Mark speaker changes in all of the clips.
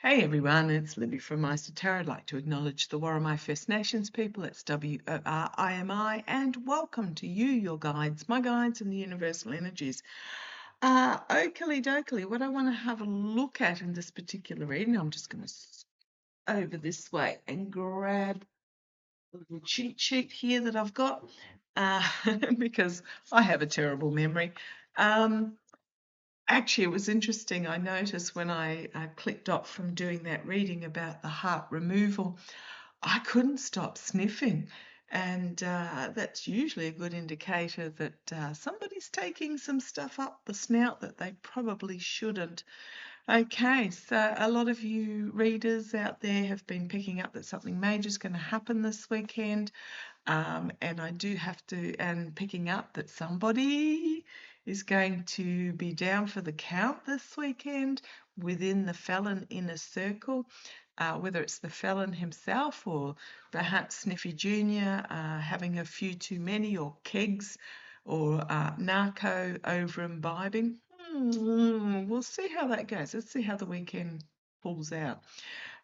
Speaker 1: Hey everyone, it's Libby from maighstirtarot. I'd like to acknowledge the Worimi First Nations people. It's WORIMI, and welcome to you, your guides, my guides and the universal energies. Oakley dokley, what I want to have a look at in this particular reading, I'm just going to over this way and grab a little cheat sheet here that I've got because I have a terrible memory. Actually, it was interesting. I noticed when I clicked off from doing that reading about the heart removal, I couldn't stop sniffing. And that's usually a good indicator that somebody's taking some stuff up the snout that they probably shouldn't. Okay, so a lot of you readers out there have been picking up that something major is going to happen this weekend. And I do have to, and picking up that somebody is going to be down for the count this weekend within the felon inner circle, whether it's the felon himself or perhaps Sniffy Jr. Having a few too many, or kegs, or narco over imbibing. We'll see how that goes. Let's see how the weekend pulls out.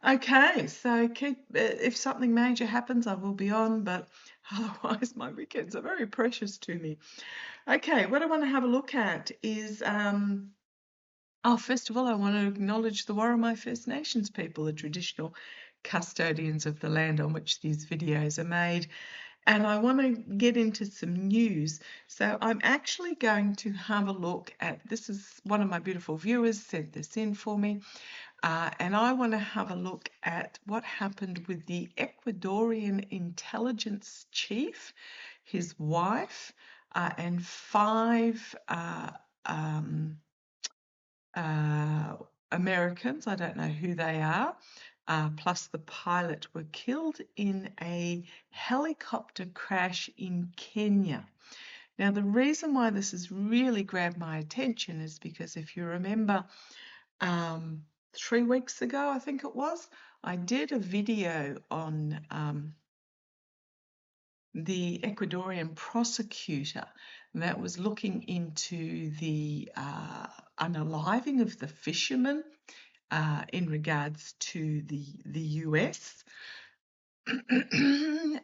Speaker 1: Okay, so if something major happens, I will be on, but otherwise my weekends are very precious to me. Okay, what I want to have a look at is, first of all, I want to acknowledge the Worimi First Nations people, the traditional custodians of the land on which these videos are made. And I want to get into some news. So I'm actually going to have a look at, this is one of my beautiful viewers sent this in for me. And I want to have a look at what happened with the Ecuadorian intelligence chief, his wife, and 5 Americans, I don't know who they are, plus the pilot, were killed in a helicopter crash in Kenya. Now, the reason why this has really grabbed my attention is because if you remember, 3 weeks ago, I think it was, I did a video on the Ecuadorian prosecutor that was looking into the unaliving of the fishermen in regards to the US,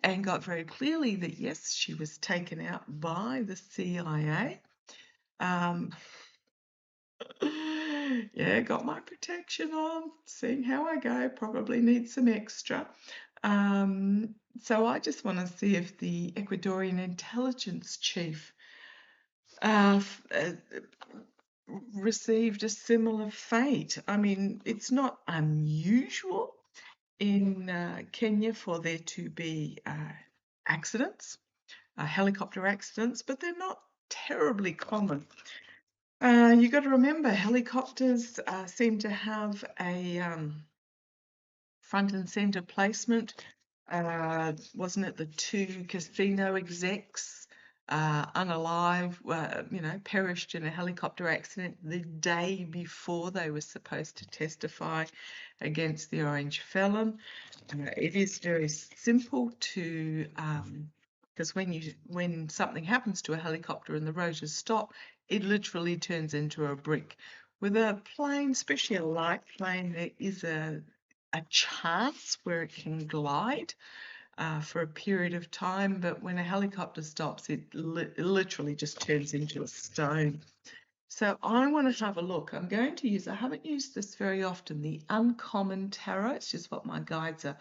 Speaker 1: and got very clearly that yes, she was taken out by the CIA. Yeah, got my protection on, seeing how I go, probably need some extra. So I just want to see if the Ecuadorian intelligence chief received a similar fate. I mean, it's not unusual in Kenya for there to be accidents, helicopter accidents, but they're not terribly common. You got to remember, helicopters seem to have a front and center placement. Wasn't it the 2 casino execs, unalive, perished in a helicopter accident the day before they were supposed to testify against the orange felon? It is very simple to, because when something happens to a helicopter and the rotors stop, it literally turns into a brick. With a plane, especially a light plane, there is a chance where it can glide for a period of time, but when a helicopter stops, it literally just turns into a stone. So I want to have a look. I'm going to use, I haven't used this very often, the Uncommon Tarot. It's just what my guides are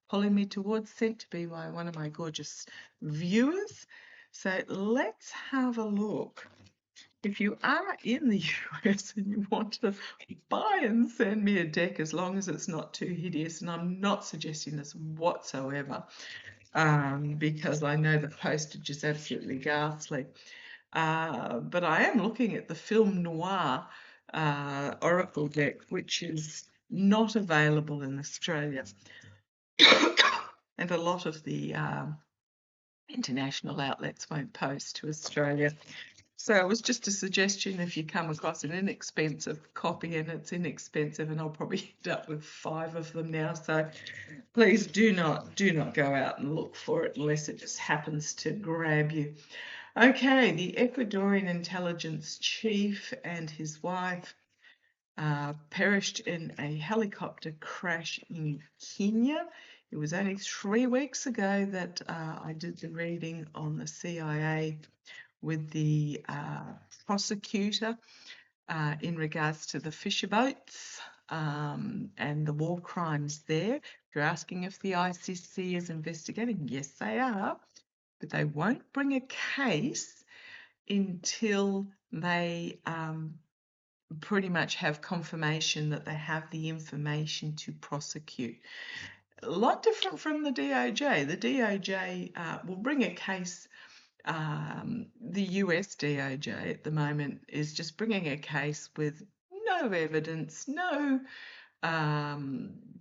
Speaker 1: pulling me towards, sent to be by one of my gorgeous viewers. So let's have a look. If you are in the US and you want to buy and send me a deck, as long as it's not too hideous, and I'm not suggesting this whatsoever, because I know the postage is absolutely ghastly. But I am looking at the Film Noir Oracle deck, which is not available in Australia. And a lot of the international outlets won't post to Australia. So it was just a suggestion if you come across an inexpensive copy, and it's inexpensive, and I'll probably end up with 5 of them now. So please do not go out and look for it unless it just happens to grab you. Okay, the Ecuadorian intelligence chief and his wife perished in a helicopter crash in Kenya. It was only 3 weeks ago that I did the reading on the CIA with the prosecutor in regards to the fisher boats and the war crimes there. If you're asking if the ICC is investigating, yes, they are, but they won't bring a case until they pretty much have confirmation that they have the information to prosecute. A lot different from the DOJ. The DOJ will bring a case. The US DOJ at the moment is just bringing a case with no evidence, no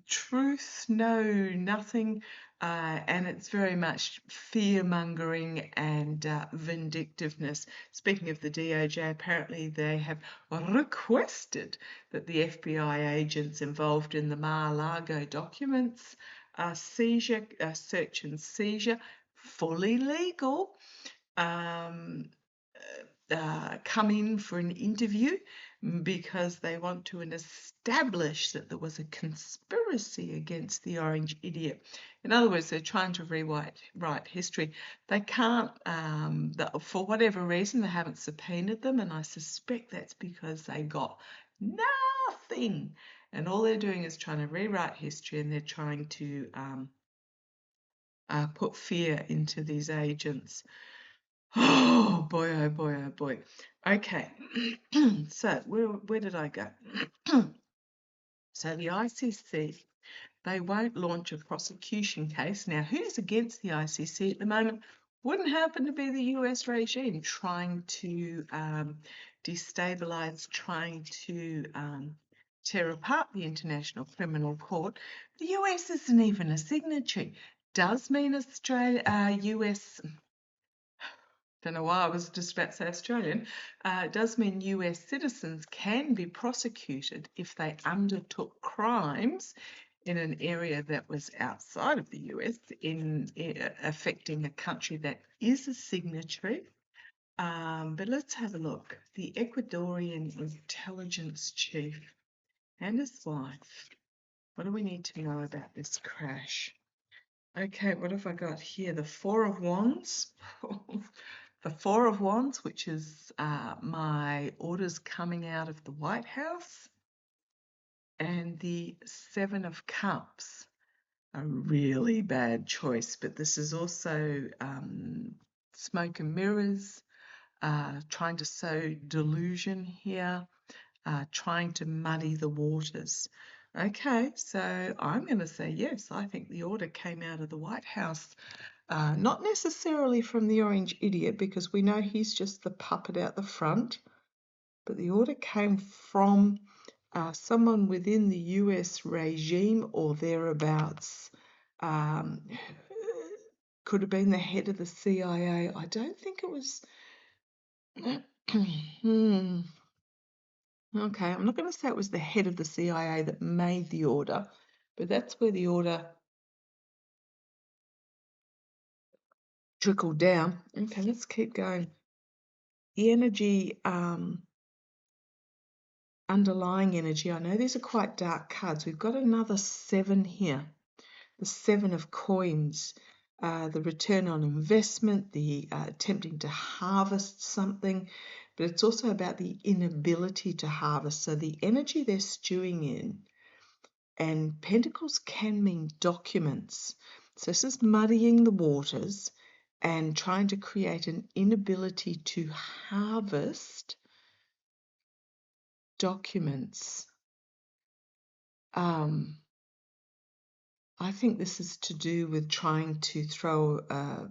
Speaker 1: truth, no nothing, and it's very much fear-mongering and vindictiveness. Speaking of the DOJ, apparently they have requested that the FBI agents involved in the Mar-a-Lago documents seizure, search and seizure, fully legal, come in for an interview because they want to establish that there was a conspiracy against the Orange Idiot. In other words, they're trying to rewrite history. They can't, for whatever reason, they haven't subpoenaed them, and I suspect that's because they got nothing. And all they're doing is trying to rewrite history, and they're trying to put fear into these agents. Oh boy, oh boy, oh boy. Okay, so where did I go? So the ICC, they won't launch a prosecution case. Now, who's against the ICC at the moment? Wouldn't happen to be the US regime trying to destabilize, trying to tear apart the International Criminal Court. The US isn't even a signatory. Does mean US, don't know why I was just about to say Australian, it does mean US citizens can be prosecuted if they undertook crimes in an area that was outside of the US in affecting a country that is a signatory. But let's have a look. The Ecuadorian intelligence chief and his wife. What do we need to know about this crash? Okay, what have I got here? The Four of Wands. The Four of Wands, which is my orders coming out of the White House, and the Seven of Cups. A really bad choice, but this is also smoke and mirrors, trying to sow delusion here, trying to muddy the waters. Okay, so I'm going to say yes, I think the order came out of the White House. Not necessarily from the Orange Idiot, because we know he's just the puppet out the front, but the order came from someone within the US regime or thereabouts. Could have been the head of the CIA. I don't think it was. Okay, I'm not going to say it was the head of the CIA that made the order, but that's where the order trickled down. Okay, let's keep going. The energy, underlying energy, I know these are quite dark cards. We've got another 7 here, the 7 of coins, the return on investment, the attempting to harvest something, but it's also about the inability to harvest. So the energy they're stewing in, and pentacles can mean documents. So this is muddying the waters and trying to create an inability to harvest documents. I think this is to do with trying to throw a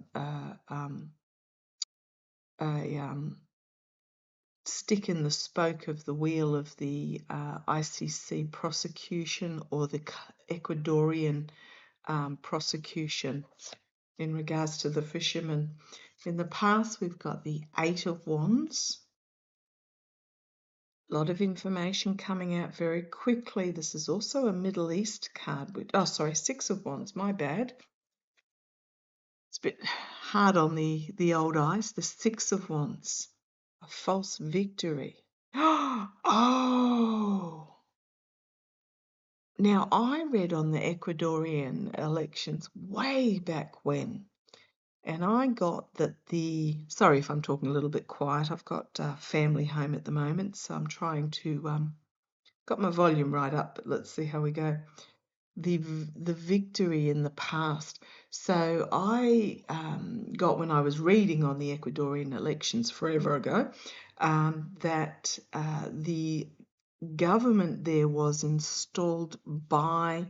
Speaker 1: stick in the spoke of the wheel of the ICC prosecution or the Ecuadorian prosecution in regards to the fishermen. In the past, we've got the 8 of Wands. A lot of information coming out very quickly. This is also a Middle East card. 6 of Wands, my bad. It's a bit hard on the old eyes. The 6 of Wands, a false victory. Oh, Now, I read on the Ecuadorian elections way back when, and I got that sorry if I'm talking a little bit quiet, I've got family home at the moment, so I'm trying to, got my volume right up, but let's see how we go. The victory in the past. So I got, when I was reading on the Ecuadorian elections forever ago, that the government there was installed by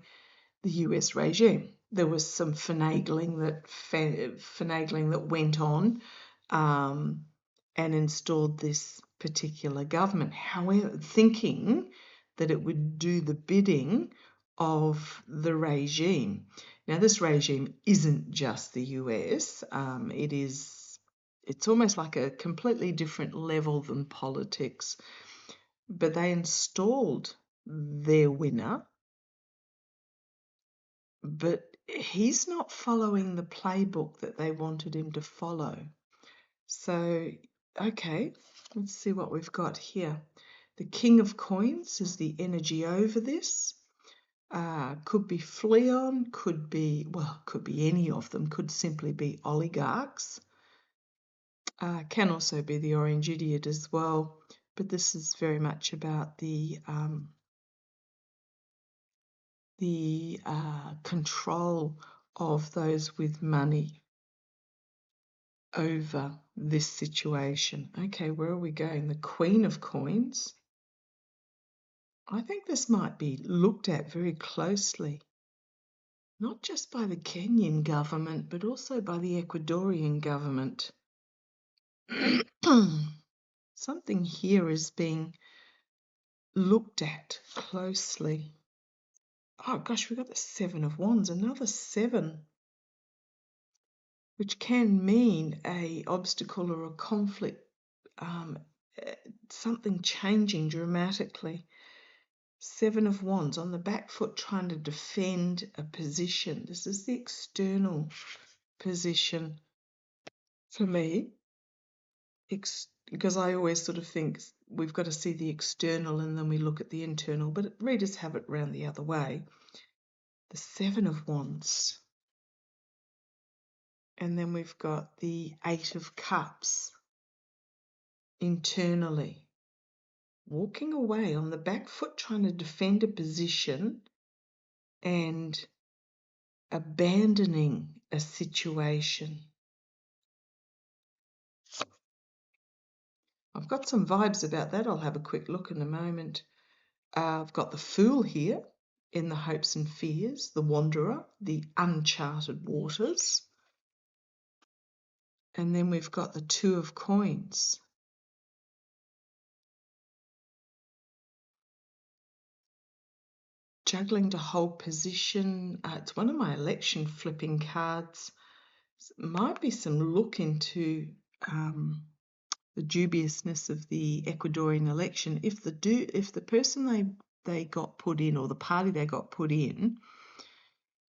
Speaker 1: the US regime. There was some finagling that went on, and installed this particular government. However, thinking that it would do the bidding of the regime. Now, this regime isn't just the US. It's almost like a completely different level than politics. But they installed their winner, but he's not following the playbook that they wanted him to follow. So, okay, let's see what we've got here. The King of Coins is the energy over this. Could be Fleon, could be any of them, could simply be oligarchs. Can also be the Orange Idiot as well, but this is very much about the control of those with money over this situation. Okay, where are we going? The Queen of Coins. I think this might be looked at very closely, not just by the Kenyan government, but also by the Ecuadorian government. Something here is being looked at closely. Oh gosh, we've got the Seven of Wands, another 7, which can mean a obstacle or a conflict, something changing dramatically. 7 of Wands on the back foot, trying to defend a position. This is the external position for me, because I always sort of think we've got to see the external and then we look at the internal, but readers have it round the other way. The 7 of Wands. And then we've got the 8 of Cups internally. Walking away on the back foot, trying to defend a position and abandoning a situation. I've got some vibes about that. I'll have a quick look in a moment. I've got the Fool here, in the hopes and fears, the Wanderer, the uncharted waters. And then we've got the 2 of Coins. Juggling to hold position. It's one of my election flipping cards. Might be some look into the dubiousness of the Ecuadorian election. If the person they got put in, or the party they got put in,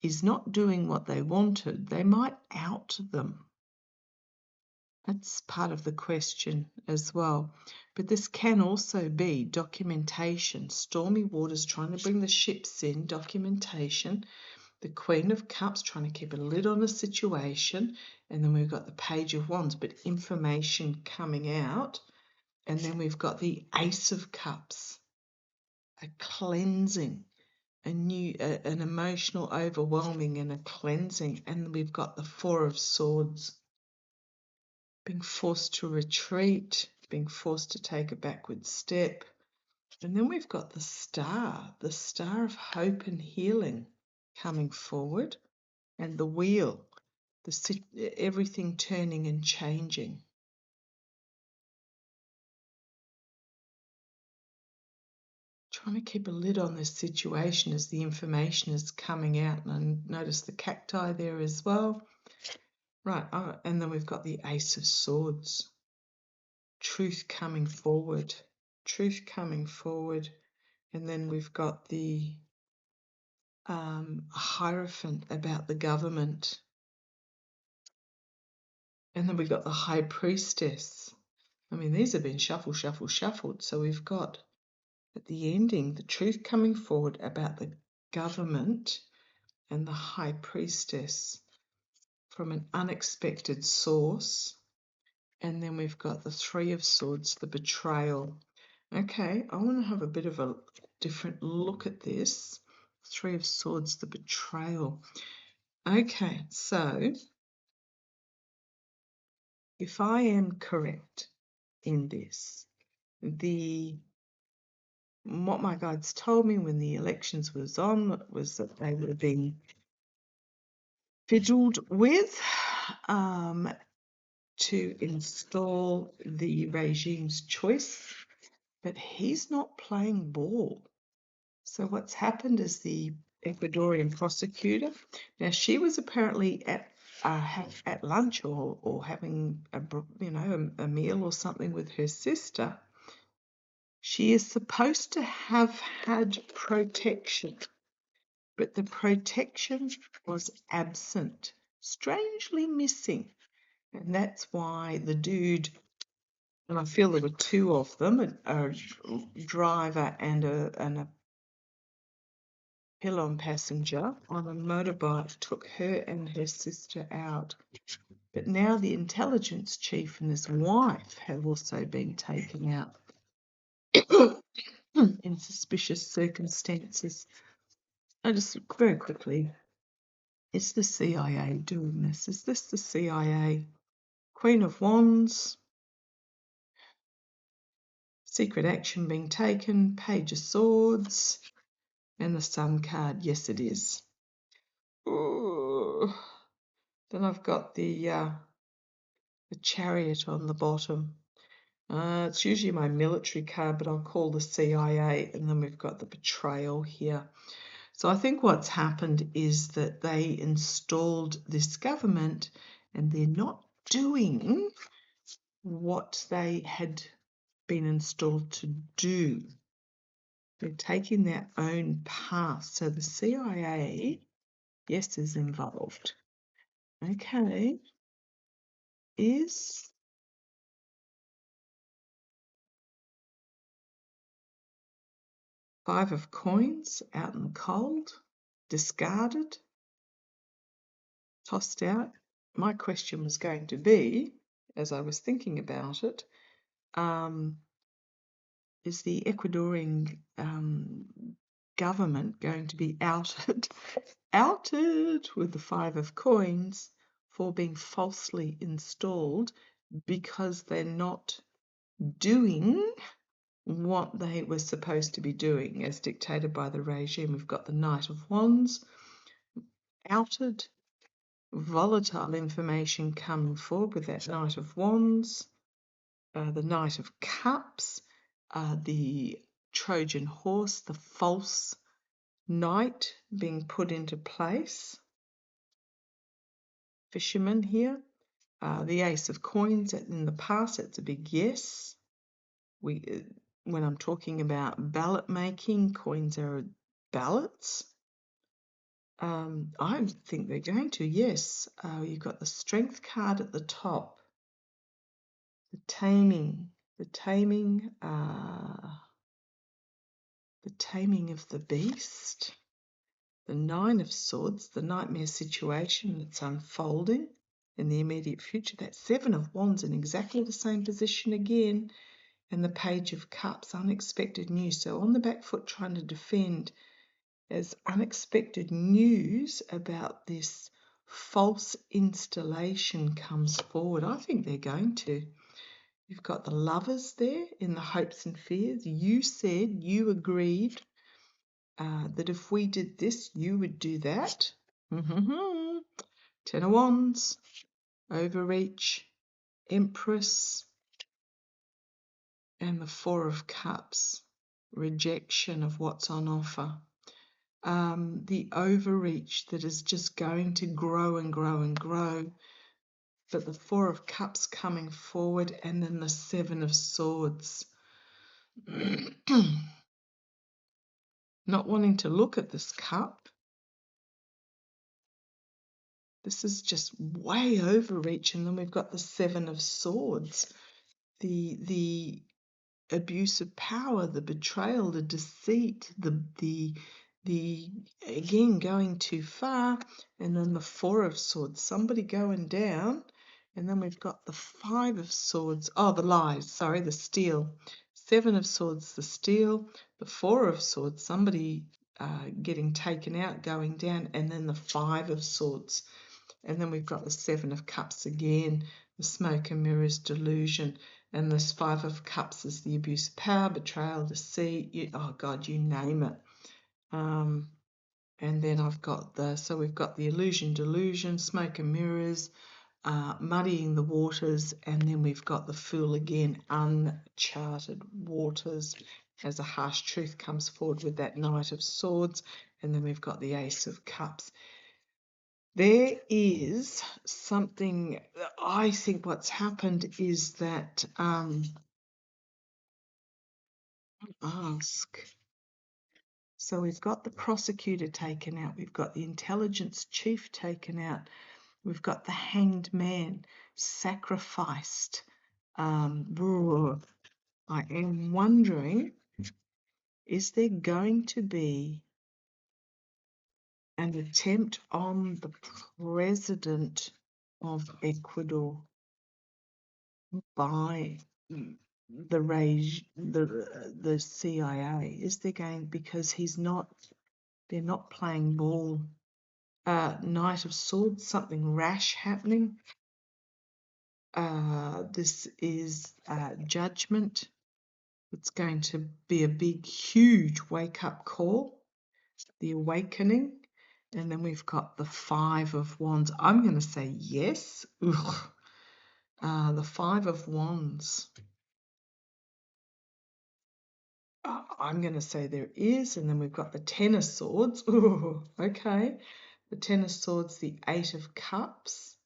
Speaker 1: is not doing what they wanted, they might out them. That's part of the question as well. But this can also be documentation. Stormy waters, trying to bring the ships in, documentation. The Queen of Cups, trying to keep a lid on a situation. And then we've got the Page of Wands, but information coming out. And then we've got the Ace of Cups, a cleansing, an emotional overwhelming and a cleansing. And we've got the 4 of Swords, being forced to retreat, being forced to take a backward step. And then we've got the Star of hope and healing coming forward, and the Wheel, everything turning and changing. Trying to keep a lid on this situation as the information is coming out. And I notice the cacti there as well. Right, and then we've got the Ace of Swords. Truth coming forward. And then we've got the Hierophant about the government. And then we've got the High Priestess. I mean, these have been shuffled. So we've got, at the ending, the truth coming forward about government and the High Priestess from an unexpected source. And then we've got the Three of Swords, the betrayal. Okay, I want to have a bit of a different look at this. Three of Swords, the betrayal. Okay, so if I am correct in this, what my guides told me when the elections was on was that they were being fiddled with to install the regime's choice, but he's not playing ball. So what's happened is the Ecuadorian prosecutor, now she was apparently at lunch or having a meal or something with her sister. She is supposed to have had protection, but the protection was absent, strangely missing. And that's why the dude, and I feel there were two of them, a driver and a pylon passenger on a motorbike, took her and her sister out. But now the intelligence chief and his wife have also been taken out in suspicious circumstances. I just very quickly, is the CIA doing this? Is this the CIA? Queen of Wands, secret action being taken, Page of Swords, and the Sun card. Yes, it is. Ooh. Then I've got the Chariot on the bottom. It's usually my military card, but I'll call the CIA. And then we've got the betrayal here. So I think what's happened is that they installed this government and they're not doing what they had been installed to do. They're taking their own path. So the CIA, yes, is involved. Okay. Is Five of Coins out in the cold, discarded, tossed out. My question was going to be, as I was thinking about it, is the Ecuadorian government going to be outed with the Five of Coins for being falsely installed because they're not doing what they were supposed to be doing as dictated by the regime? We've got the Knight of Wands, outed, volatile information coming forward with that Knight of Wands, the Knight of Cups, the Trojan horse, the false knight being put into place. Fisherman here, the Ace of Coins. In the past, it's a big yes. When I'm talking about ballot making, coins are ballots. I think they're going to, yes. You've got the Strength card at the top. The taming of the beast. The Nine of Swords, the nightmare situation that's unfolding in the immediate future. That Seven of Wands in exactly the same position again. And the Page of Cups, unexpected news. So on the back foot trying to defend as unexpected news about this false installation comes forward. I think they're going to. You've got the Lovers there in the hopes and fears. You said, you agreed that if we did this, you would do that. Ten of Wands, overreach, Empress, and the Four of Cups, rejection of what's on offer. The overreach that is just going to grow and grow and grow. But the Four of Cups coming forward, and then the Seven of Swords. Not wanting to look at this cup. This is just way overreach. And then we've got the Seven of Swords. The abuse of power, the betrayal, the deceit, the the, again, going too far, and then the Four of Swords, somebody going down, and then we've got the Five of Swords, oh, the lies, sorry, the steal. Seven of Swords, the steal, the Four of Swords, somebody getting taken out, going down, and then the Five of Swords. And then we've got the Seven of Cups again, the smoke and mirrors, delusion, and this Five of Cups is the abuse of power, betrayal, deceit, oh God, you name it. And then I've got so we've got the illusion, delusion, smoke and mirrors, muddying the waters, and then we've got the Fool again, uncharted waters, as a harsh truth comes forward with that Knight of Swords, and then we've got the Ace of Cups. There is something, I think what's happened is that, so we've got the prosecutor taken out, we've got the intelligence chief taken out, we've got the hanged man sacrificed. I am wondering, is there going to be an attempt on the president of Ecuador by the CIA? Is there going, because they're not playing ball. Knight of Swords, something rash happening. This is judgment. It's going to be a big, huge wake-up call, the awakening. And then we've got the Five of Wands. I'm going to say yes. The Five of Wands. I'm going to say there is. And then we've got the Ten of Swords. Ooh, okay. The Ten of Swords, the Eight of Cups.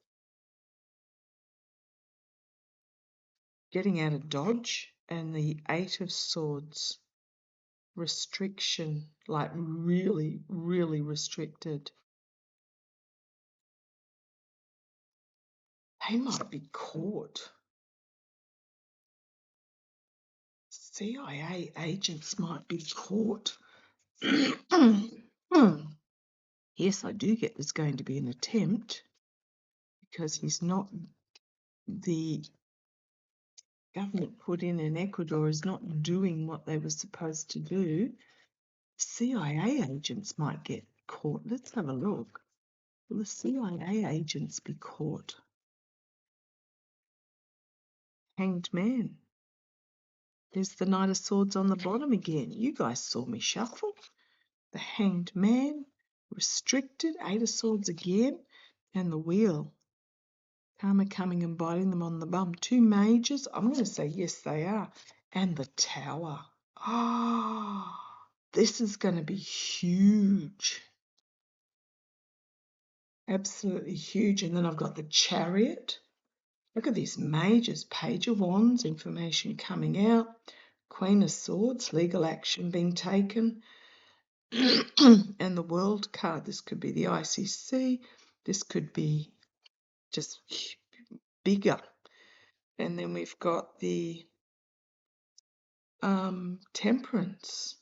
Speaker 1: Getting out of dodge. And the Eight of Swords. Restriction, like really, really restricted. They might be caught. CIA agents might be caught. Yes, I do get there's going to be an attempt, because he's not, the government put in Ecuador is not doing what they were supposed to do. CIA agents might get caught. Let's have a look. Will the CIA agents be caught? Hanged man. There's the Knight of Swords on the bottom again. You guys saw me shuffle. The Hanged Man, restricted, Eight of Swords again, and the Wheel. Karma coming and biting them on the bum. Two mages. I'm going to say yes, they are. And the Tower. This is going to be huge. Absolutely huge. And then I've got the Chariot. Look at these mages. Page of Wands, information coming out. Queen of Swords, legal action being taken. And the World card. This could be the ICC. This could be just bigger. And then we've got the Temperance.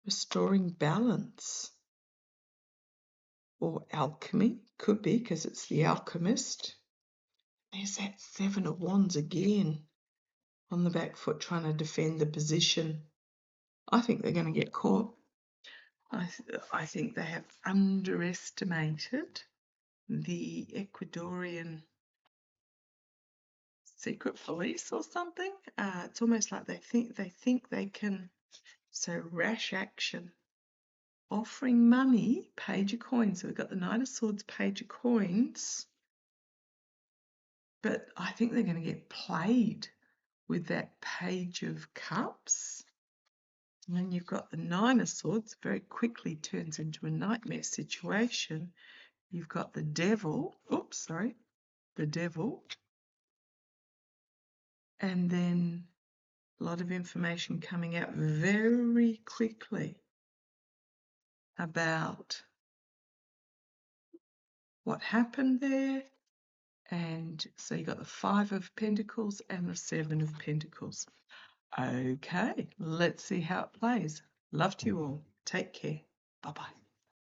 Speaker 1: Restoring balance. Or alchemy. Could be, because it's the alchemist. There's that Seven of Wands again. On the back foot, trying to defend the position. I think they're going to get caught. I think they have underestimated the Ecuadorian secret police or something. It's almost like they think they can. So rash action. Offering money, Page of Coins. So we've got the Knight of Swords, Page of Coins. But I think they're going to get played with that Page of Cups. And then you've got the Nine of Swords, very quickly turns into a nightmare situation. You've got the Devil, the Devil. And then a lot of information coming out very quickly about what happened there. And so you got the Five of Pentacles and the Seven of Pentacles. Okay, let's see how it plays. Love to you all. Take care. Bye-bye.